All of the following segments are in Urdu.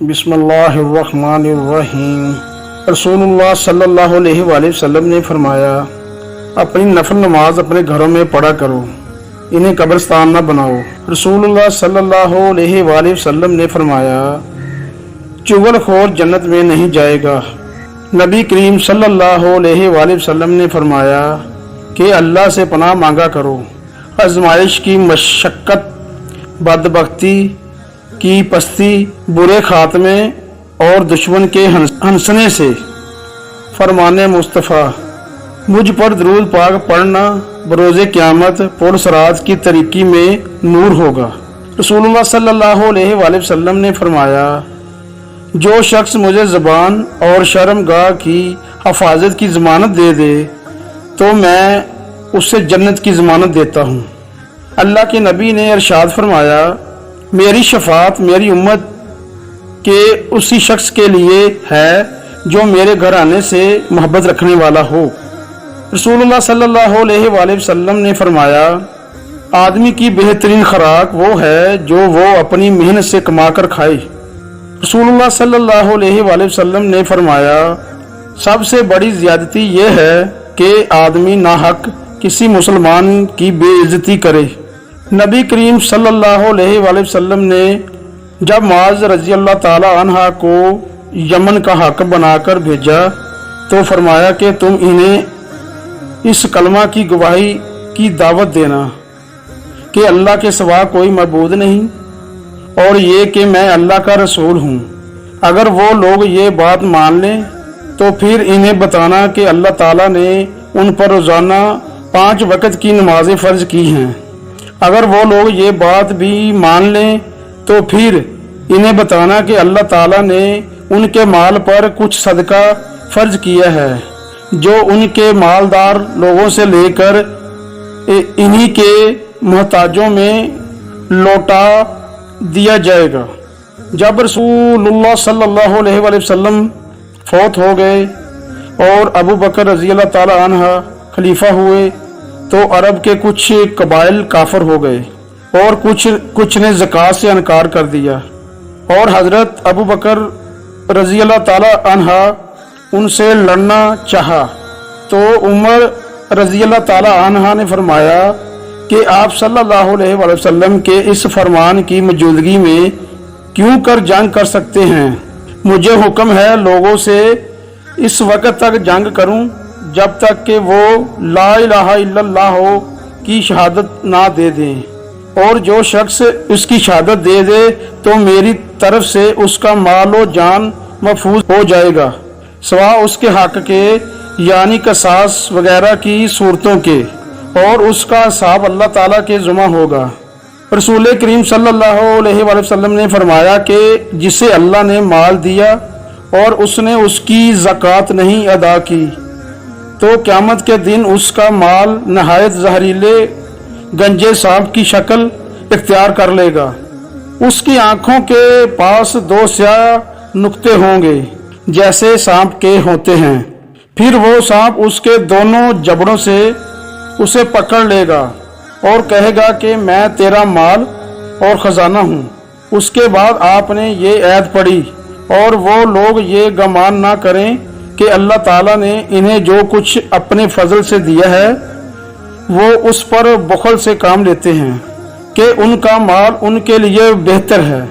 بسم اللہ الرحمن الرحیم۔ رسول اللہ صلی اللہ علیہ وآلہ وسلم نے فرمایا، اپنی نفل نماز اپنے گھروں میں پڑھا کرو، انہیں قبرستان نہ بناؤ۔ رسول اللہ صلی اللہ علیہ وآلہ وسلم نے فرمایا، چغل خور جنت میں نہیں جائے گا۔ نبی کریم صلی اللہ علیہ وآلہ وسلم نے فرمایا کہ اللہ سے پناہ مانگا کرو آزمائش کی مشقت، بدبختی کی پستی، برے خاتمے اور دشمن کے ہنسنے سے۔ فرمان مصطفیٰ، مجھ پر درود پاک پڑھنا بروز قیامت پل صراط کی طریقی میں نور ہوگا۔ رسول اللہ صلی اللہ علیہ وآلہ وسلم نے فرمایا، جو شخص مجھے زبان اور شرم گاہ کی حفاظت کی ضمانت دے دے تو میں اسے جنت کی ضمانت دیتا ہوں۔ اللہ کے نبی نے ارشاد فرمایا، میری شفاعت میری امت کے اسی شخص کے لیے ہے جو میرے گھر آنے سے محبت رکھنے والا ہو۔ رسول اللہ صلی اللہ علیہ وآلہ وسلم نے فرمایا، آدمی کی بہترین خوراک وہ ہے جو وہ اپنی محنت سے کما کر کھائے۔ رسول اللہ صلی اللہ علیہ وآلہ وسلم نے فرمایا، سب سے بڑی زیادتی یہ ہے کہ آدمی ناحق کسی مسلمان کی بے عزتی کرے۔ نبی کریم صلی اللہ علیہ وآلہ وسلم نے جب معاذ رضی اللہ تعالی عنہ کو یمن کا حاکم بنا کر بھیجا تو فرمایا کہ تم انہیں اس کلمہ کی گواہی کی دعوت دینا کہ اللہ کے سوا کوئی معبود نہیں اور یہ کہ میں اللہ کا رسول ہوں۔ اگر وہ لوگ یہ بات مان لیں تو پھر انہیں بتانا کہ اللہ تعالیٰ نے ان پر روزانہ 5 وقت کی نمازیں فرض کی ہیں۔ اگر وہ لوگ یہ بات بھی مان لیں تو پھر انہیں بتانا کہ اللہ تعالیٰ نے ان کے مال پر کچھ صدقہ فرض کیا ہے جو ان کے مالدار لوگوں سے لے کر انہی کے محتاجوں میں لوٹا دیا جائے گا۔ جب رسول اللہ صلی اللہ علیہ وآلہ وسلم فوت ہو گئے اور ابو بکر رضی اللہ تعالی عنہ خلیفہ ہوئے تو عرب کے کچھ قبائل کافر ہو گئے اور کچھ نے زکوٰۃ سے انکار کر دیا، اور حضرت ابو بکر رضی اللہ تعالی عنہ ان سے لڑنا چاہا تو عمر رضی اللہ تعالی عنہ نے فرمایا کہ آپ صلی اللہ علیہ وآلہ وسلم کے اس فرمان کی موجودگی میں کیوں کر جنگ کر سکتے ہیں؟ مجھے حکم ہے لوگوں سے اس وقت تک جنگ کروں جب تک کہ وہ لا الہ الا اللہ کی شہادت نہ دے دیں، اور جو شخص اس کی شہادت دے دے تو میری طرف سے اس کا مال و جان محفوظ ہو جائے گا، سوا اس کے حق کے یعنی قصاص وغیرہ کی صورتوں کے، اور اس کا حساب اللہ تعالیٰ کے ذمہ ہوگا۔ رسول کریم صلی اللہ علیہ وآلہ وسلم نے فرمایا کہ جسے اللہ نے مال دیا اور اس نے اس کی زکوٰۃ نہیں ادا کی تو قیامت کے دن اس کا مال نہایت زہریلے گنجے سانپ کی شکل اختیار کر لے گا۔ اس کی آنکھوں کے پاس 2 سیاہ نقطے ہوں گے جیسے سانپ کے ہوتے ہیں، پھر وہ سانپ اس کے دونوں جبڑوں سے اسے پکڑ لے گا اور کہے گا کہ میں تیرا مال اور خزانہ ہوں۔ اس کے بعد آپ نے یہ عہد پڑھی، اور وہ لوگ یہ گمان نہ کریں کہ اللہ تعالیٰ نے انہیں جو کچھ اپنے فضل سے دیا ہے وہ اس پر بخل سے کام لیتے ہیں کہ ان کا مال ان کے لیے بہتر ہے،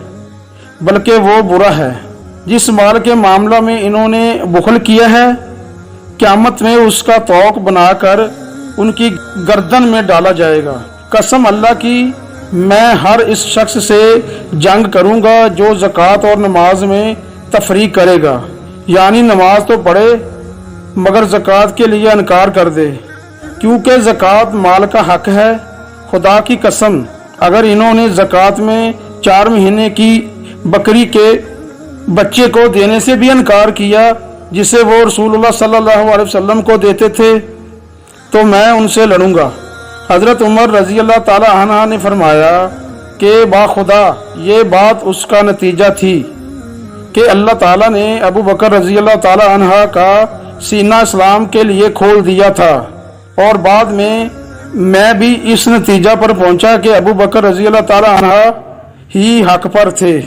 بلکہ وہ برا ہے۔ جس مال کے معاملہ میں انہوں نے بخل کیا ہے، قیامت میں اس کا طوق بنا کر ان کی گردن میں ڈالا جائے گا۔ قسم اللہ کی، میں ہر اس شخص سے جنگ کروں گا جو زکوٰۃ اور نماز میں تفریق کرے گا، یعنی نماز تو پڑھے مگر زکوٰۃ کے لیے انکار کر دے، کیونکہ زکوٰۃ مال کا حق ہے۔ خدا کی قسم، اگر انہوں نے زکوٰۃ میں 4 مہینے کی بکری کے بچے کو دینے سے بھی انکار کیا جسے وہ رسول اللہ صلی اللہ علیہ وسلم کو دیتے تھے تو میں ان سے لڑوں گا۔ حضرت عمر رضی اللہ تعالی عنہ نے فرمایا کہ باخدا یہ بات اس کا نتیجہ تھی کہ اللہ تعالیٰ نے ابو بکر رضی اللہ تعالی عنہ کا سینہ اسلام کے لیے کھول دیا تھا، اور بعد میں بھی اس نتیجہ پر پہنچا کہ ابو بکر رضی اللہ تعالی عنہ ہی حق پر تھے۔